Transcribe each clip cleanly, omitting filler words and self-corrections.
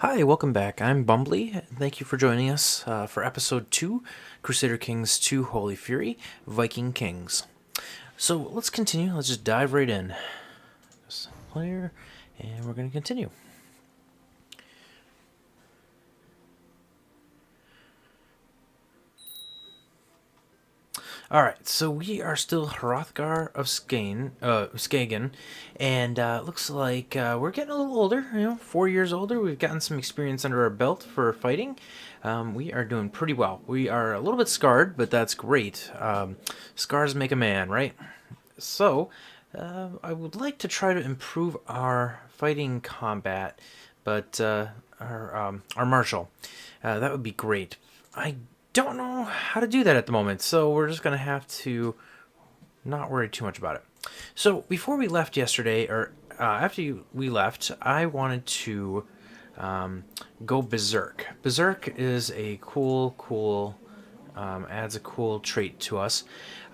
Hi, welcome back. I'm Bumbly. Thank you for joining us for episode 2, Crusader Kings 2 Holy Fury, Viking Kings. So let's continue. Let's just dive right in. Just player, and we're going to continue. Alright, so we are still Hrothgar of Skagen, and looks like we're getting a little older, 4 years older. We've gotten some experience under our belt for fighting. We are doing pretty well. We are a little bit scarred, but that's great. Scars make a man, right? So, I would like to try to improve our fighting combat, but our martial. That would be great. I don't know how to do that at the moment, so we're just gonna have to not worry too much about it. So before we left yesterday, or we left, I wanted to go berserk. Berserk is a cool adds a cool trait to us.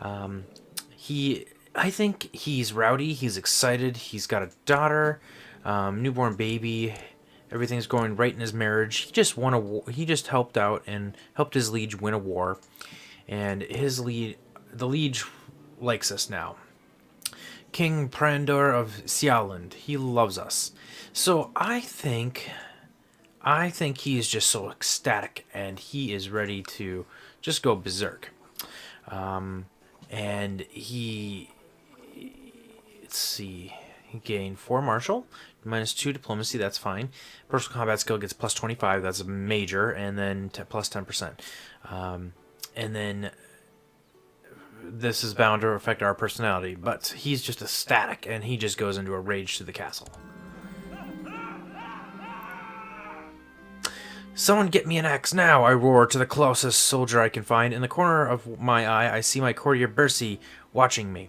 I think he's rowdy. He's excited. He's got a daughter, newborn baby. Everything's going right in his marriage. He just won a war. He just helped out and helped his liege win a war, and the liege, likes us now. King Prandor of Sialand, he loves us. So I think he is just so ecstatic, and he is ready to just go berserk. And let's see, he gained 4 martial, minus 2 diplomacy, that's fine. Personal combat skill gets plus 25, that's a major, and then plus 10%. And then this is bound to affect our personality, but he's just ecstatic, and he just goes into a rage to the castle. Someone get me an axe now, I roar to the closest soldier I can find. In the corner of my eye, I see my courtier Bercy watching me.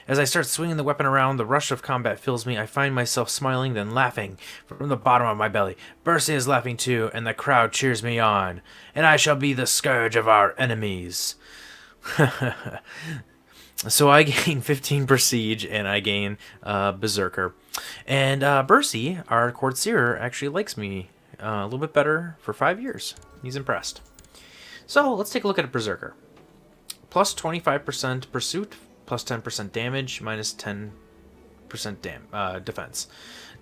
As I start swinging the weapon around, the rush of combat fills me. I find myself smiling, then laughing from the bottom of my belly. Bercy is laughing too, and the crowd cheers me on. And I shall be the scourge of our enemies. So I gain 15 prestige, and I gain Berserker. And Bercy, our courtier, actually likes me a little bit better for 5 years. He's impressed. So let's take a look at a Berserker. Plus 25% pursuit, plus 10% damage, minus 10% defense.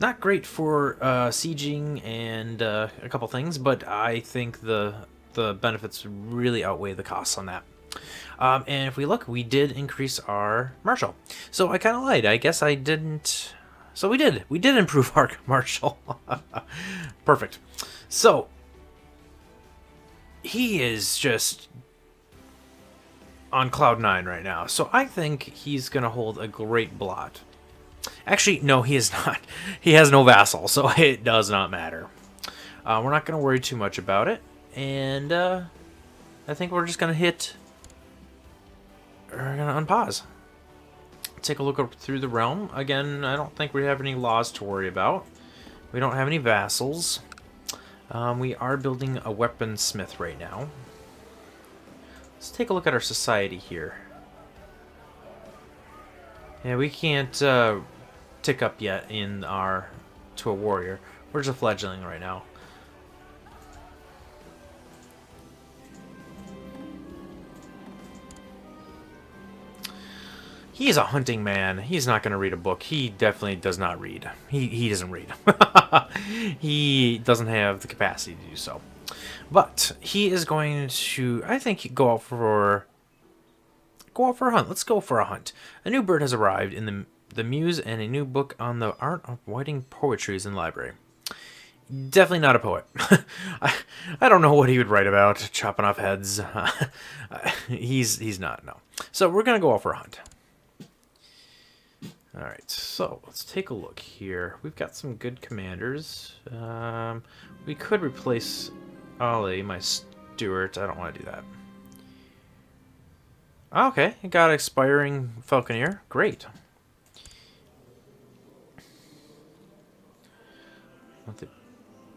Not great for sieging and a couple things, but I think the benefits really outweigh the costs on that. And if we look, we did increase our martial. So I kind of lied. I guess I didn't. So we did. We did improve our martial. Perfect. So he is just on cloud 9 right now. So I think he's going to hold a great blot. Actually, no, he is not. He has no vassal, so it does not matter. We're not going to worry too much about it. And I think we're just going to We're going to unpause. Take a look up through the realm. Again, I don't think we have any laws to worry about. We don't have any vassals. We are building a weaponsmith right now. Let's take a look at our society here. Yeah, we can't tick up yet to a warrior. We're just a fledgling right now. He's a hunting man. He's not going to read a book. He definitely does not read. He doesn't read. He doesn't have the capacity to do so. But he is going to, I think, go out for a hunt. Let's go for a hunt. A new bird has arrived in the muse, and a new book on the art of writing poetry is in the library. Definitely not a poet. I don't know what he would write about, chopping off heads. He's not, no. So we're going to go out for a hunt. Alright, so let's take a look here. We've got some good commanders. We could replace Ali, my steward. I don't want to do that. Okay, got an expiring falconer. Great.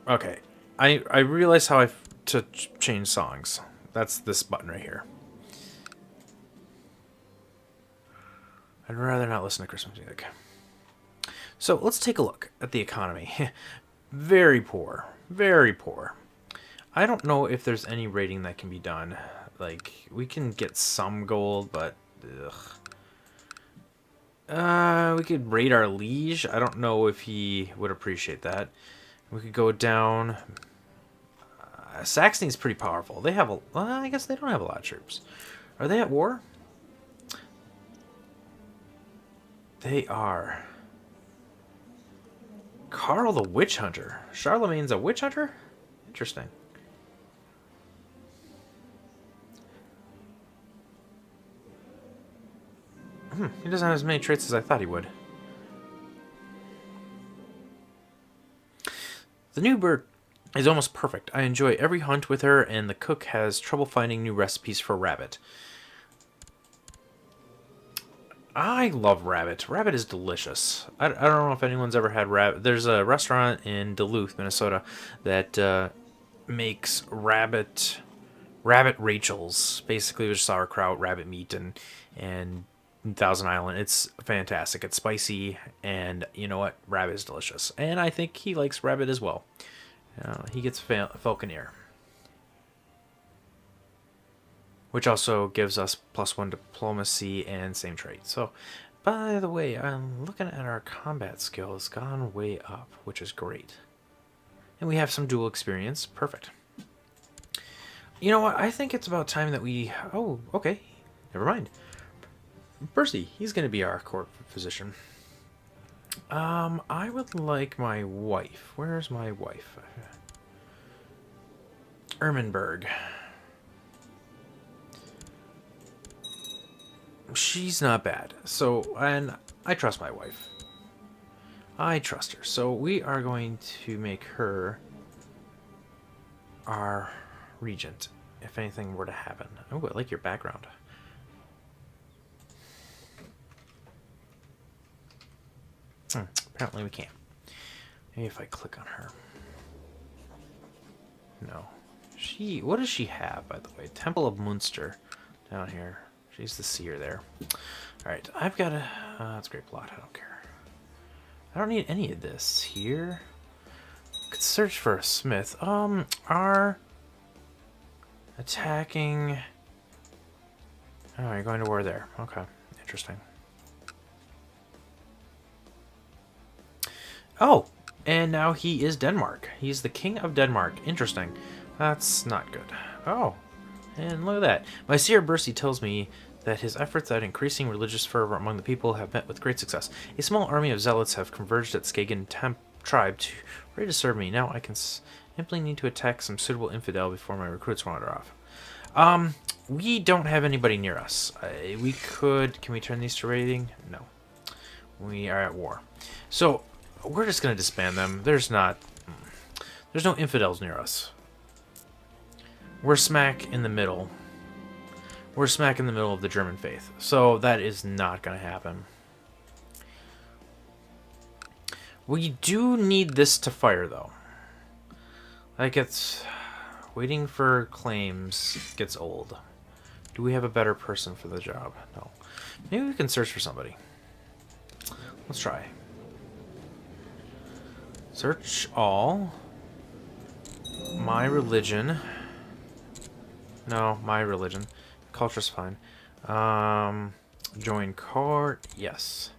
Okay, I realize how to change songs. That's this button right here. I'd rather not listen to Christmas music. So let's take a look at the economy. Very poor. Very poor. I don't know if there's any rating that can be done. Like, we can get some gold, but... Ugh. We could raid our liege. I don't know if he would appreciate that. We could go down... Saxony's pretty powerful. They have a... Well, I guess they don't have a lot of troops. Are they at war? They are. Carl the Witch Hunter. Charlemagne's a witch hunter? Interesting. He doesn't have as many traits as I thought he would. The new bird is almost perfect. I enjoy every hunt with her, and the cook has trouble finding new recipes for rabbit. I love rabbit. Rabbit is delicious. I don't know if anyone's ever had rabbit. There's a restaurant in Duluth, Minnesota, that makes rabbit Rachel's, basically with sauerkraut, rabbit meat, and Thousand Island. It's fantastic. It's spicy, and you know what? Rabbit is delicious, and I think he likes rabbit as well. He gets Falconeer, which also gives us +1 diplomacy and same trait. So, by the way, I'm looking at our combat skill. It's gone way up, which is great, and we have some dual experience. Perfect. You know what? I think it's about time that we... Oh, okay. Never mind. Percy, he's going to be our court physician. I would like my wife. Where's my wife? Ermenberg. She's not bad. So, and I trust my wife. I trust her. So we are going to make her our regent, if anything were to happen. Oh, I like your background. Apparently we can't. Maybe if I click on her. No. What does she have, by the way? Temple of Munster down here. She's the seer there. Alright, I've got a... that's a great plot. I don't care. I don't need any of this here. Could search for a smith. Our attacking... Oh, you're going to war there. Okay, interesting. Oh, and now he is Denmark. He's the king of Denmark. Interesting. That's not good. Oh, and look at that. My seer Bercy tells me that his efforts at increasing religious fervor among the people have met with great success. A small army of zealots have converged at Skagen tribe ready to serve me. Now I can simply need to attack some suitable infidel before my recruits wander off. We don't have anybody near us. We could... Can we turn these to raiding? No. We are at war. So... We're just going to disband them. There's no infidels near us. We're smack in the middle. We're smack in the middle of the German faith. So that is not going to happen. We do need this to fire, though. Like, it's... Waiting for claims gets old. Do we have a better person for the job? No. Maybe we can search for somebody. Let's try. Search all. My religion. No, my religion. Culture's fine. Join court. Yes.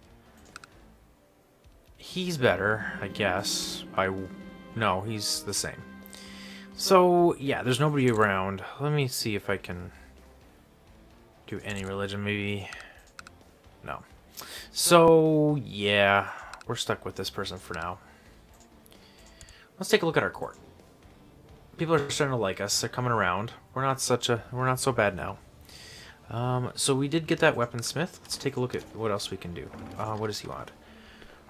He's better, I guess. No, he's the same. So, yeah, there's nobody around. Let me see if I can do any religion, maybe. No. So, yeah, we're stuck with this person for now. Let's take a look at our court. People are starting to like us. They're coming around. We're not so bad now. So we did get that weaponsmith. Let's take a look at what else we can do. What does he want?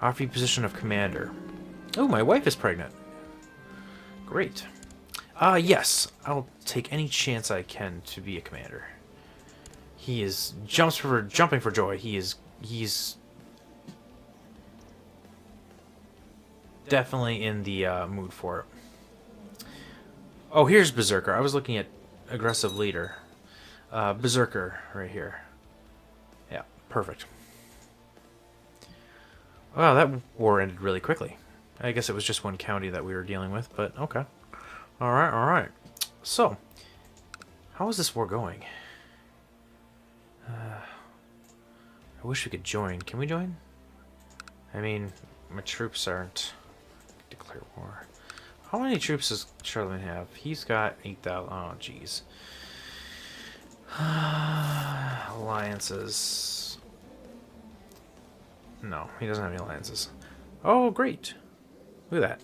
Offer you position of commander. Oh, my wife is pregnant. Great. Yes, I'll take any chance I can to be a commander. He is jumping for joy. He's definitely in the mood for it. Oh, here's Berserker. I was looking at aggressive leader. Berserker right here. Yeah, perfect. Wow, that war ended really quickly. I guess it was just one county that we were dealing with, but okay. Alright, alright. So, how is this war going? I wish we could join. Can we join? I mean, my troops aren't... Declare war. How many troops does Charlemagne have? He's got 8,000. Oh, jeez. Alliances. No, he doesn't have any alliances. Oh, great. Look at that.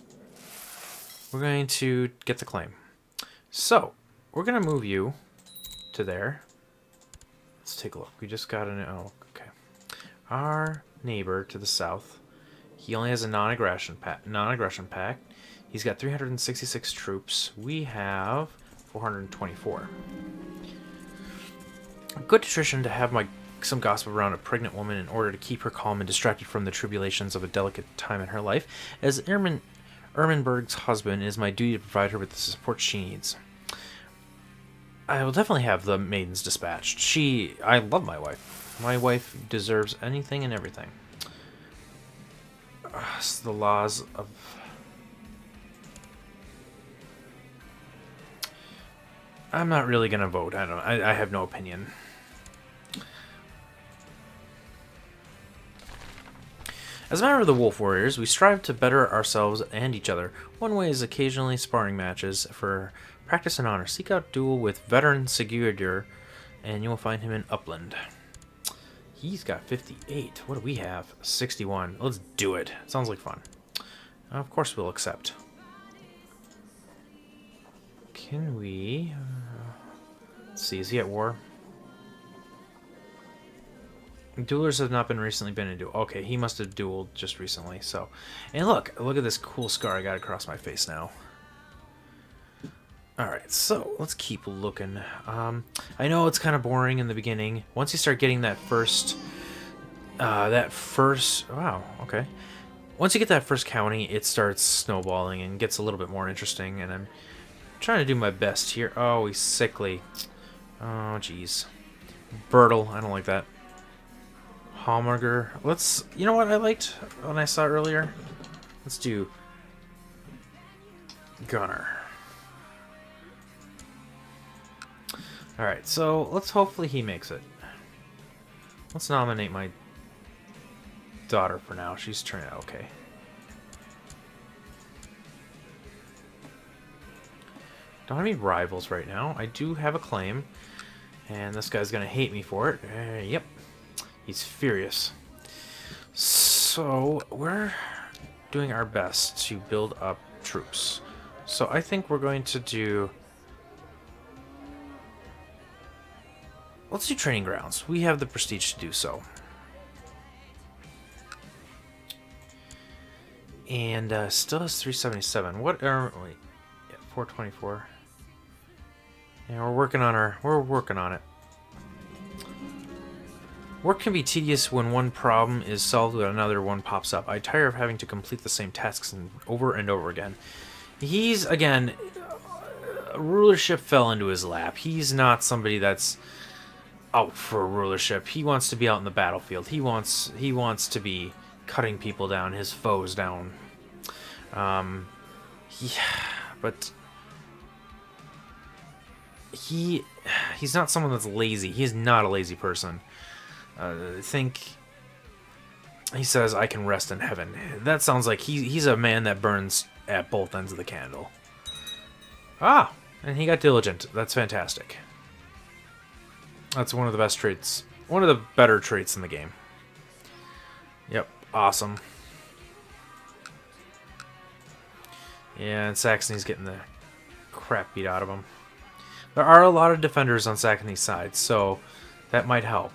We're going to get the claim. So, we're going to move you to there. Let's take a look. We just got an... Oh, okay. Our neighbor to the south, he only has a non-aggression pact. He's got 366 troops. We have 424. Good tradition to have some gossip around a pregnant woman in order to keep her calm and distracted from the tribulations of a delicate time in her life. As Ermenberg's husband, it is my duty to provide her with the support she needs. I will definitely have the maidens dispatched. I love my wife. My wife deserves anything and everything. It's the laws of... I'm not really gonna vote. I have no opinion. As a member of the Wolf Warriors, we strive to better ourselves and each other. One way is occasionally sparring matches for practice and honor. Seek out duel with veteran Sigurdur, and you will find him in Upland. He's got 58. What do we have? 61. Let's do it. Sounds like fun. Of course we'll accept. Can we... let's see, is he at war? Duelers have not been recently been in duel. Okay, he must have dueled just recently, so... And look at this cool scar I got across my face now. Alright, so let's keep looking. I know it's kind of boring in the beginning. Once you start getting that first... wow, okay. Once you get that first county, it starts snowballing and gets a little bit more interesting, and I'm trying to do my best here. Oh, he's sickly. Oh, jeez. Bertle, I don't like that. Hamburger. Let's... You know what I liked when I saw it earlier? Let's do... Gunner. Alright, so let's hopefully he makes it. Let's nominate my daughter for now. She's turning out okay. Don't have any rivals right now. I do have a claim. And this guy's gonna hate me for it. Yep. He's furious. So, we're doing our best to build up troops. So I think we're going to do... Let's do training grounds. We have the prestige to do so. And still has 377. What are... Wait. Yeah, 424. Yeah, we're working on it. Work can be tedious when one problem is solved when another one pops up. I tire of having to complete the same tasks over and over again. He's, again, rulership fell into his lap. He's not somebody that's out for rulership. He wants to be out in the battlefield. He wants to be cutting people down, his foes down. Yeah, but he's not someone that's lazy. He's not a lazy person. I think he says, I can rest in heaven. That sounds like he's a man that burns at both ends of the candle. Ah, and he got diligent. That's fantastic. That's one of the best traits. One of the better traits in the game. Yep, awesome. Yeah, and Saxony's getting the crap beat out of him. There are a lot of defenders on Saxony's side, so that might help.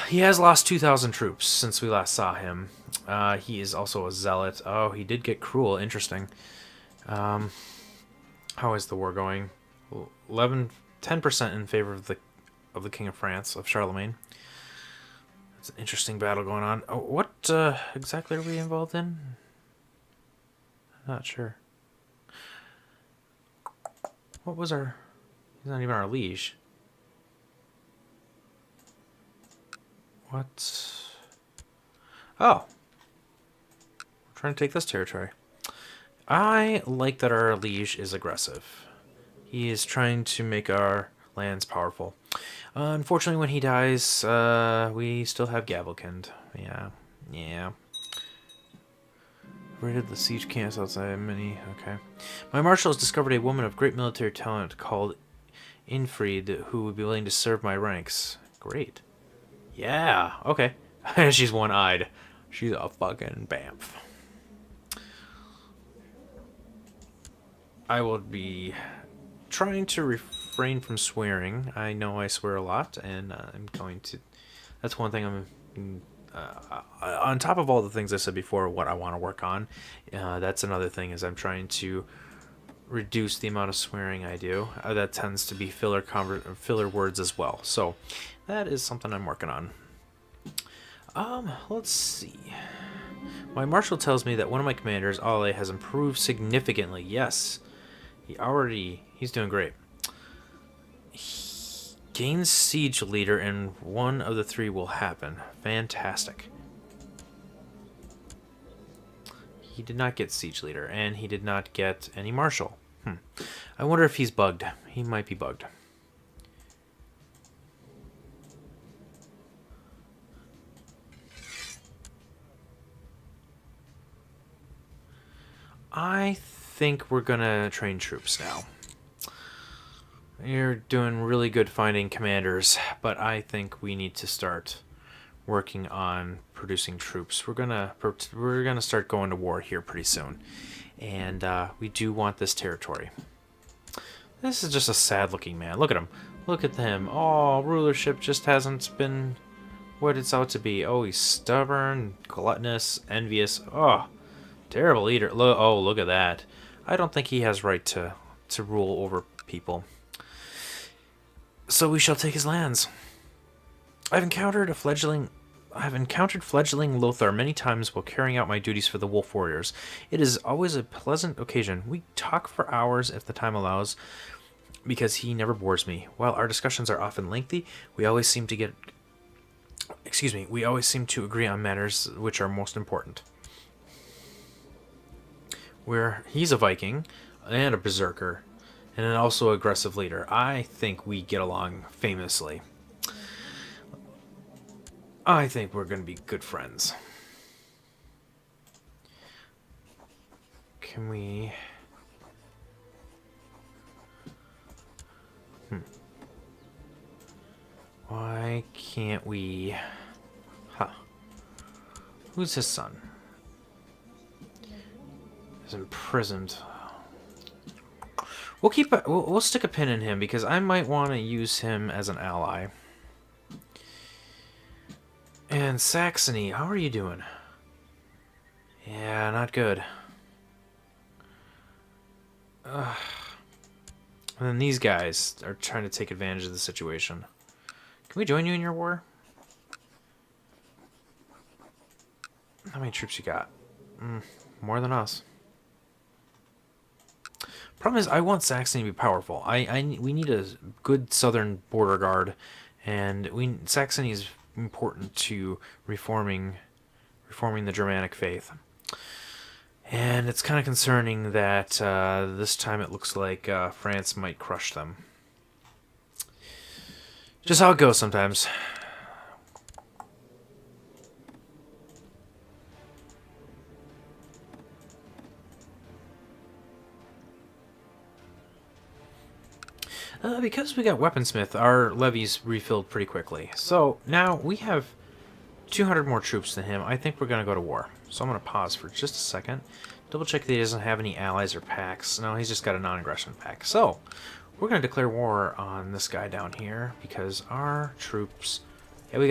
He has lost 2,000 troops since we last saw him. He is also a zealot. Oh, he did get cruel. Interesting. How is the war going? 10% in favor of the King of France, of Charlemagne. It's an interesting battle going on. Oh, what exactly are we involved in? Not sure. What was our... He's not even our liege. What? Oh, we're trying to take this territory. I like that our liege is aggressive. He is trying to make our lands powerful. Unfortunately, when he dies, we still have Gavelkind. Yeah, yeah. Raided the siege camps outside many. Okay. My marshal has discovered a woman of great military talent called Infried who would be willing to serve my ranks. Great. Yeah, okay. She's one-eyed. She's a fucking bamf. I will be trying to refrain from swearing. I know I swear a lot, and I'm going to... That's one thing I'm... on top of all the things I said before, what I want to work on, that's another thing, is I'm trying to reduce the amount of swearing I do. That tends to be filler words as well. So that is something I'm working on. Let's see. My marshal tells me that one of my commanders, Ale, has improved significantly. Yes. He's doing great. He gains siege leader and one of the three will happen. Fantastic. He did not get siege leader and he did not get any marshal. I wonder if he's bugged. He might be bugged. I think we're gonna train troops now. You're doing really good finding commanders, but I think we need to start working on producing troops. We're gonna start going to war here pretty soon, and we do want this territory. This is just a sad-looking man. Look at him. Look at him. Oh, rulership just hasn't been what it's out to be. Oh, he's stubborn, gluttonous, envious. Oh, terrible leader. Oh, look at that. I don't think he has right to rule over people. So we shall take his lands. I've encountered fledgling Lothar many times while carrying out my duties for the Wolf Warriors. It is always a pleasant occasion. We talk for hours if the time allows, because he never bores me. While our discussions are often lengthy, we always seem to agree on matters which are most important. He's a Viking and a berserker and also an aggressive leader. I think we get along famously. I think we're going to be good friends. Can we... Why can't we... Huh. Who's his son? He's imprisoned. We'll stick a pin in him because I might want to use him as an ally. And Saxony, how are you doing? Yeah, not good. And then these guys are trying to take advantage of the situation. Can we join you in your war? How many troops you got? More than us. Problem is, I want Saxony to be powerful. We need a good southern border guard, and Saxony is important to reforming the Germanic faith. And it's kind of concerning that this time it looks like France might crush them. Just how it goes sometimes. Because we got Weaponsmith, our levies refilled pretty quickly. So now we have 200 more troops than him. I think we're going to go to war. So I'm going to pause for just a second. Double check that he doesn't have any allies or pacts. No, he's just got a non-aggression pact. So we're going to declare war on this guy down here because our troops... Yeah, we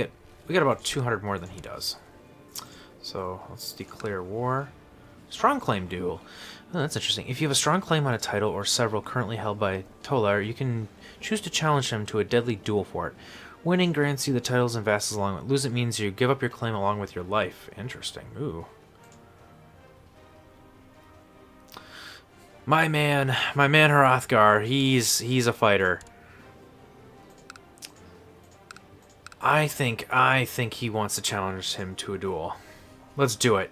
got about 200 more than he does. So let's declare war. Strong claim duel. Oh, that's interesting. If you have a strong claim on a title or several currently held by Tolar, you can choose to challenge him to a deadly duel for it. Winning grants you the titles and vassals along with it. Lose it means you give up your claim along with your life. Interesting. Ooh. My man Hrothgar, he's a fighter. I think he wants to challenge him to a duel. Let's do it.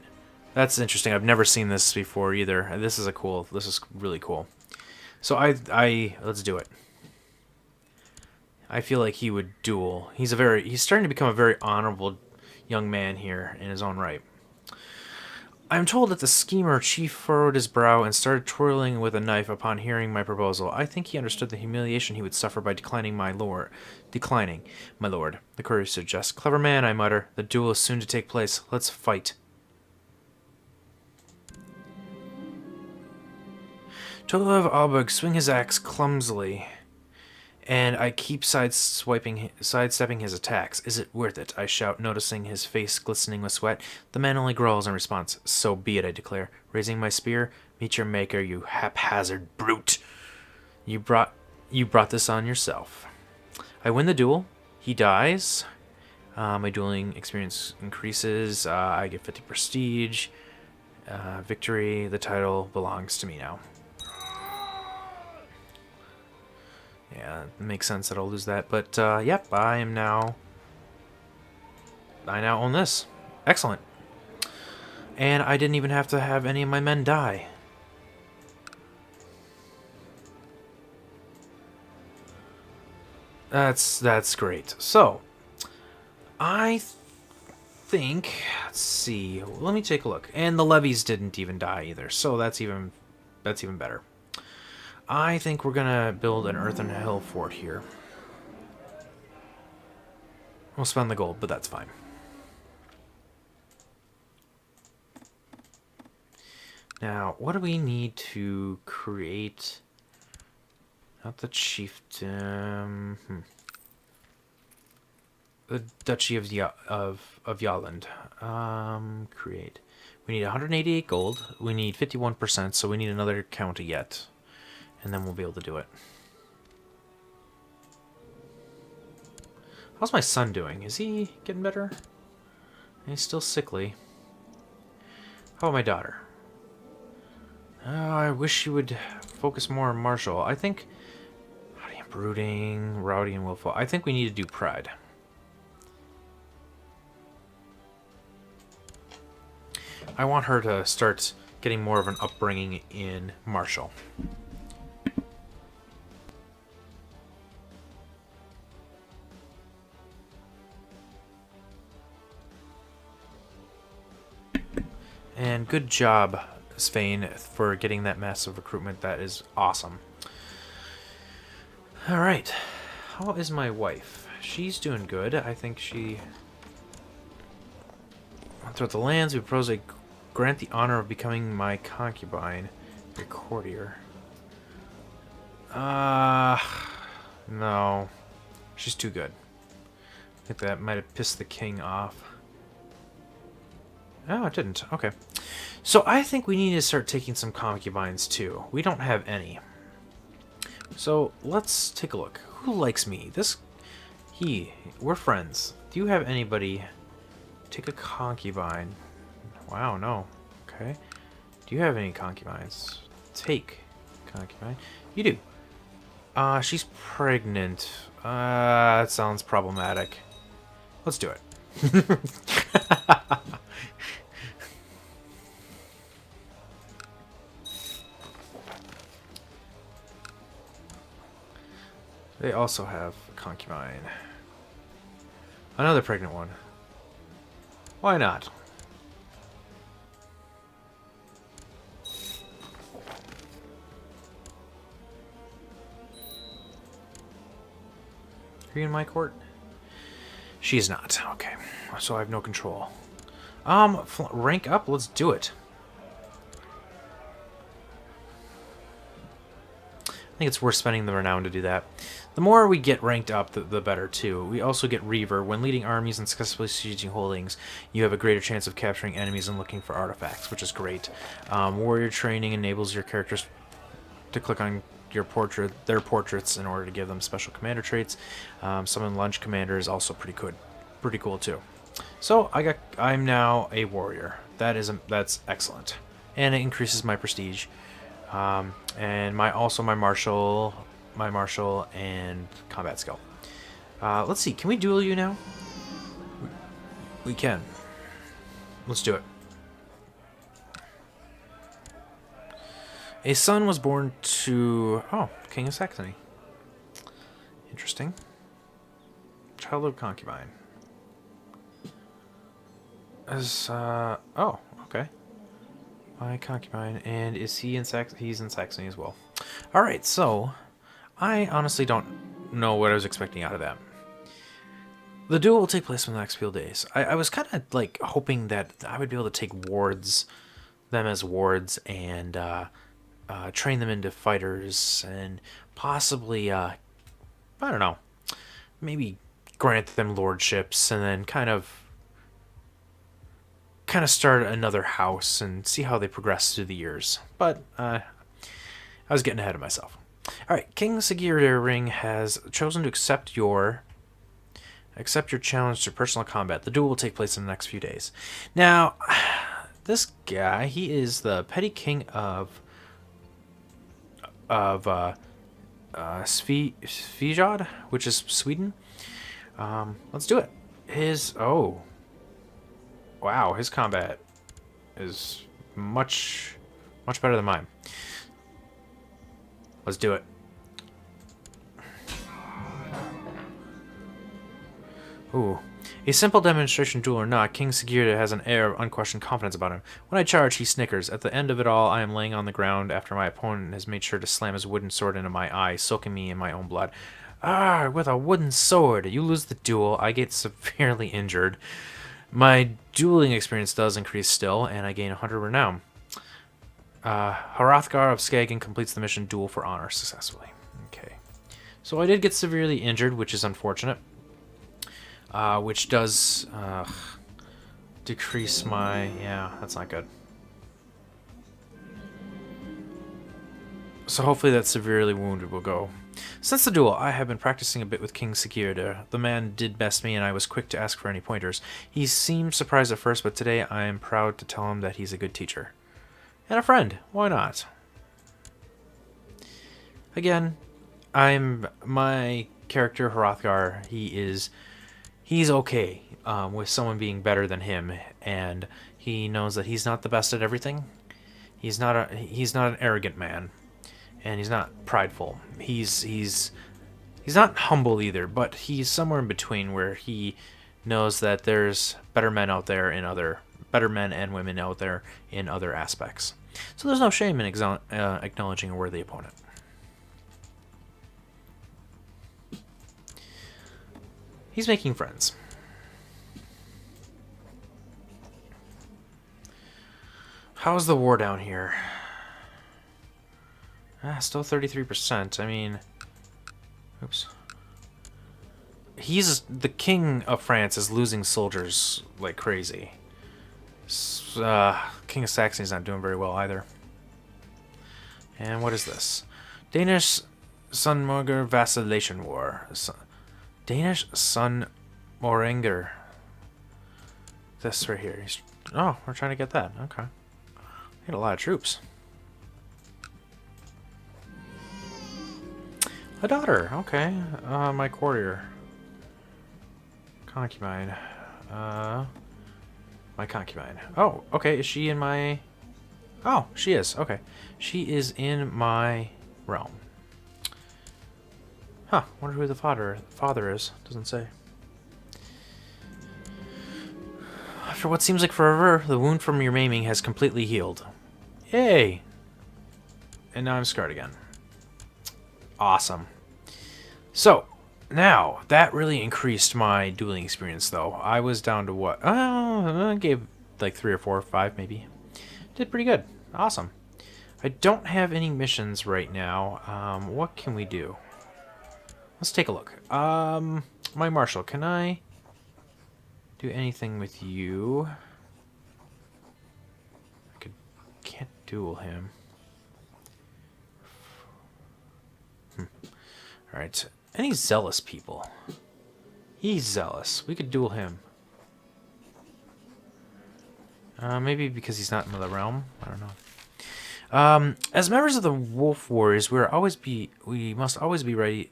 That's interesting. I've never seen this before either. This is really cool. So let's do it. I feel like he would duel. He's starting to become a very honorable young man here in his own right. I am told that the schemer chief furrowed his brow and started twirling with a knife upon hearing my proposal. I think he understood the humiliation he would suffer by declining, my lord. The courier suggests. Clever man, I mutter. The duel is soon to take place. Let's fight. Tolov Alberg swing his axe clumsily, and I keep sidestepping his attacks. Is it worth it? I shout, noticing his face glistening with sweat. The man only growls in response. So be it, I declare. Raising my spear, meet your maker, you haphazard brute. You brought this on yourself. I win the duel. He dies. My dueling experience increases. I get 50 prestige. Victory. The title belongs to me now. Yeah, it makes sense that I'll lose that. But, yep, I now own this. Excellent. And I didn't even have to have any of my men die. That's great. So, I think, let's see, let me take a look. And the levies didn't even die either, so that's even better. I think we're gonna build an earthen hill fort here. We'll spend the gold, but that's fine. Now, what do we need to create? Not the chiefdom. The Duchy of Yolland. Create. We need 188 gold. We need 51%, so we need another county yet. And then we'll be able to do it. How's my son doing? Is he getting better? He's still sickly. How about my daughter? Oh, I wish she would focus more on martial. I think... brooding, rowdy, and willful. I think we need to do pride. I want her to start getting more of an upbringing in martial. And good job, Svein, for getting that massive recruitment. That is awesome. Alright. How is my wife? She's doing good. I think she... Throughout the lands, we propose a grant the honor of becoming my concubine, your courtier. No. She's too good. I think that might have pissed the king off. Oh, it didn't. Okay. So I think we need to start taking some concubines too. We don't have any. So let's take a look. Who likes me? We're friends. Do you have anybody? Take a concubine. Wow, no. Okay. Do you have any concubines? Take concubine. You do. She's pregnant. That sounds problematic. Let's do it. They also have a concubine. Another pregnant one. Why not? Are you in my court? She is not. Okay. So I have no control. Rank up? Let's do it. I think it's worth spending the renown to do that. The more we get ranked up, the better, too. We also get Reaver. When leading armies and successfully sieging holdings, you have a greater chance of capturing enemies and looking for artifacts, which is great. Warrior training enables your characters to click on their portraits in order to give them special commander traits. Summon lunge commander is also pretty cool, too. So I'm now a warrior. That's excellent, and it increases my prestige. And my martial and combat skill. Let's see. Can we duel you now? We can. Let's do it. A son was born to... Oh, King of Saxony. Interesting. Childhood concubine. Oh, okay. My concubine. And is he in Saxony? He's in Saxony as well. Alright, so... I honestly don't know what I was expecting out of that. The duel will take place in the next few days. I was kind of, like, hoping that I would be able to take them as wards, and train them into fighters, and possibly, I don't know, maybe grant them lordships, and then kind of start another house and see how they progress through the years. But I was getting ahead of myself. All right, King Sigurd has chosen to accept your challenge to personal combat. The duel will take place in the next few days. Now, this guy, he is the petty king of Svijod, which is Sweden. Let's do it. Wow, his combat is much better than mine. Let's do it. Ooh. A simple demonstration duel or not, King Sigurd has an air of unquestioned confidence about him. When I charge, he snickers. At the end of it all, I am laying on the ground after my opponent has made sure to slam his wooden sword into my eye, soaking me in my own blood. Ah, with a wooden sword. You lose the duel. I get severely injured. My dueling experience does increase still, and I gain 100 renown. Hrothgar of Skagen completes the mission duel for honor successfully. Okay. So I did get severely injured, which is unfortunate. Which does decrease my... Yeah, that's not good. So hopefully that severely wounded will go. Since the duel, I have been practicing a bit with King Sigurd. The man did best me, and I was quick to ask for any pointers. He seemed surprised at first, but today I am proud to tell him that he's a good teacher. And a friend. Why not? Again, my character, Hrothgar, he's okay with someone being better than him, and he knows that he's not the best at everything. He's not an arrogant man, and he's not prideful. He's not humble either, but he's somewhere in between, where he knows that there's better men and women out there in other aspects. So there's no shame in acknowledging a worthy opponent. He's making friends. How's the war down here? Still 33%. I mean... Oops. The king of France is losing soldiers like crazy. King of Saxony's not doing very well either. And what is this? Danish Sunmonger Vacillation War. Danish Sun Moranger. This right here. Oh, we're trying to get that. Okay. Need a lot of troops. A daughter. Okay. My courtier. Concubine. My concubine. Oh, okay. Is she in my... Oh, she is. Okay. She is in my realm. Huh, wonder who the father is. Doesn't say. After what seems like forever, the wound from your maiming has completely healed. Yay! And now I'm scarred again. Awesome. So, now, that really increased my dueling experience, though. I was down to what? I gave like 3 or 4 or 5, maybe. Did pretty good. Awesome. I don't have any missions right now. What can we do? Let's take a look. My marshal, can I do anything with you? Can't duel him. Alright. Any zealous people? He's zealous. We could duel him. Maybe because he's not in the realm. I don't know. As members of the Wolf Warriors, we must always be ready.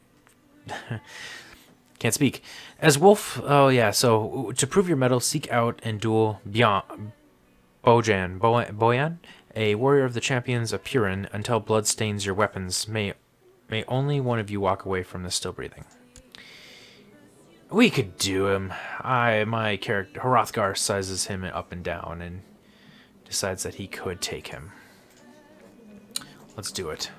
Can't speak. As Wolf, oh yeah, so to prove your mettle, seek out and duel Bojan A warrior of the champions of Purin, until blood stains your weapons, may only one of you walk away from this still breathing. We could do him. My character Hrothgar sizes him up and down and decides that he could take him. Let's do it.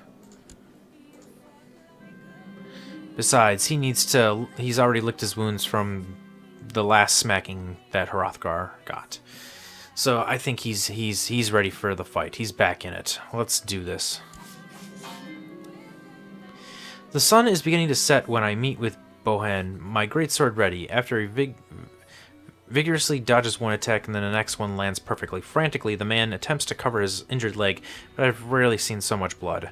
Besides, he's already licked his wounds from the last smacking that Hrothgar got. So I think he's ready for the fight. He's back in it. Let's do this. The sun is beginning to set when I meet with Bohan, my greatsword ready. After he vigorously dodges one attack and then the next one lands perfectly. Frantically, the man attempts to cover his injured leg, but I've rarely seen so much blood.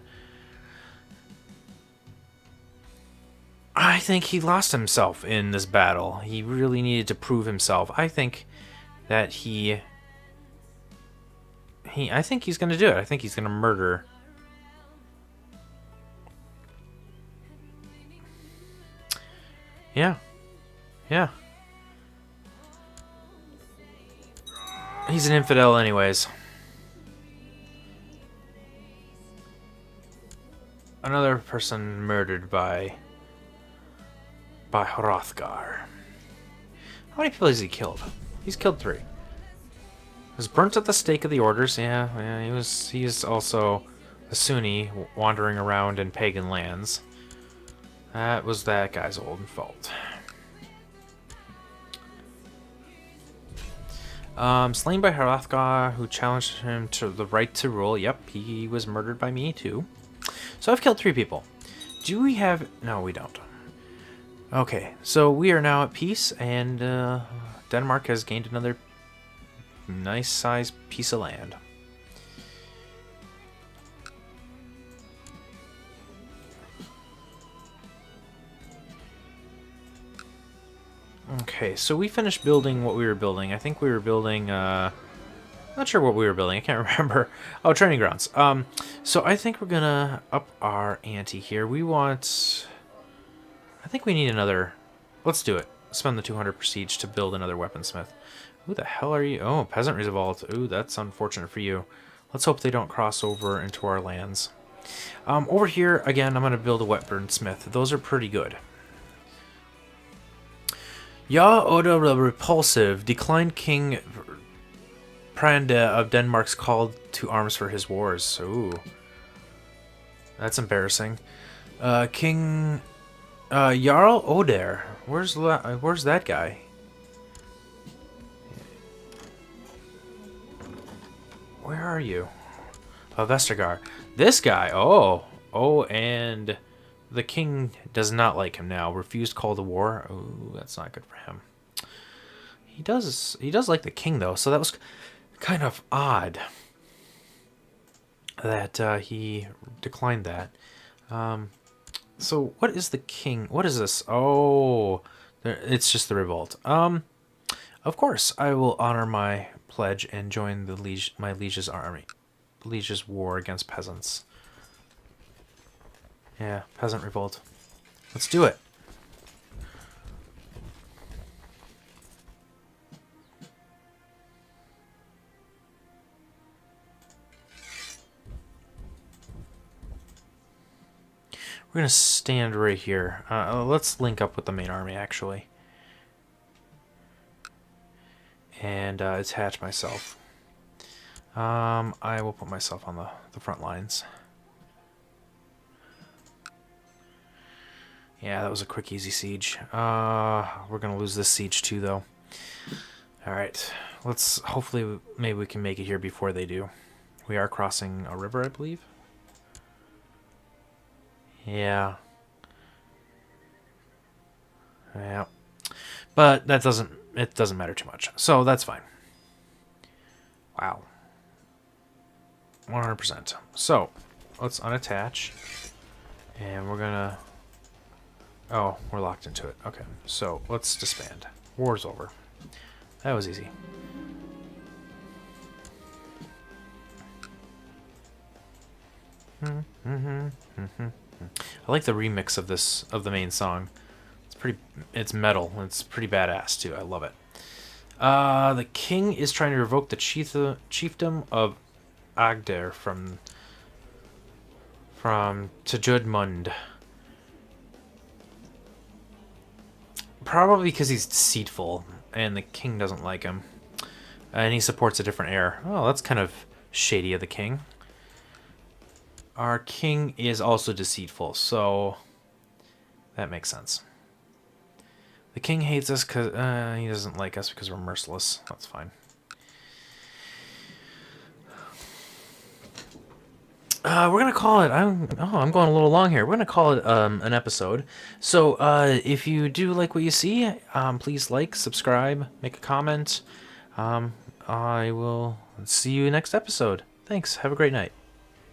I think he lost himself in this battle. He really needed to prove himself. I think that I think he's going to do it. I think he's going to murder. Yeah. Yeah. He's an infidel anyways. Another person murdered by Hrothgar. How many people has he killed? He's killed 3. Was burnt at the stake of the orders. Yeah, he is also a Sunni wandering around in pagan lands. That was that guy's old fault. Slain by Hrothgar, who challenged him to the right to rule. Yep, he was murdered by me too. So I've killed 3 people. Do we have... No, we don't. Okay, so we are now at peace, and Denmark has gained another nice sized piece of land. Okay, so we finished building what we were building. I think we were building, not sure what we were building. I can't remember. Oh, training grounds. So I think we're gonna up our ante here. We want... I think we need another... Let's do it. Spend the 200 prestige to build another weaponsmith. Who the hell are you? Oh, peasant revolt. Ooh, that's unfortunate for you. Let's hope they don't cross over into our lands. Over here, again, I'm going to build a weaponsmith. Those are pretty good. Ja Oda the Repulsive declined King Prande of Denmark's call to arms for his wars. Ooh. That's embarrassing. King Jarl Oder. Where's that guy? Where are you? Oh, Vestergar. This guy. Oh, and the king does not like him now. Refused call to war. Oh, that's not good for him. He does like the king though, so that was kind of odd that he declined that. So what is the king? What is this? Oh, it's just the revolt. Of course, I will honor my pledge and join the my liege's army. Liege's war against peasants. Yeah, peasant revolt. Let's do it. We're going to stand right here. Let's link up with the main army, actually. And attach myself. I will put myself on the front lines. Yeah, that was a quick, easy siege. We're going to lose this siege too, though. Alright, let's... Hopefully, maybe we can make it here before they do. We are crossing a river, I believe. Yeah. Yeah. But that doesn't... It doesn't matter too much. So, that's fine. Wow. 100%. So, let's unattach. And we're gonna... Oh, we're locked into it. Okay, so let's disband. War's over. That was easy. I like the remix of this, of the main song. It's metal. It's pretty badass too. I love it. The king is trying to revoke the chiefdom of Agder from Tejudmund. Probably because he's deceitful, and the king doesn't like him. And he supports a different heir. Oh, that's kind of shady of the king. Our king is also deceitful, so that makes sense. The king hates us because he doesn't like us because we're merciless. That's fine. We're gonna call it. I'm going a little long here. We're gonna call it an episode. So if you do like what you see, please like, subscribe, make a comment. I will see you next episode. Thanks. Have a great night.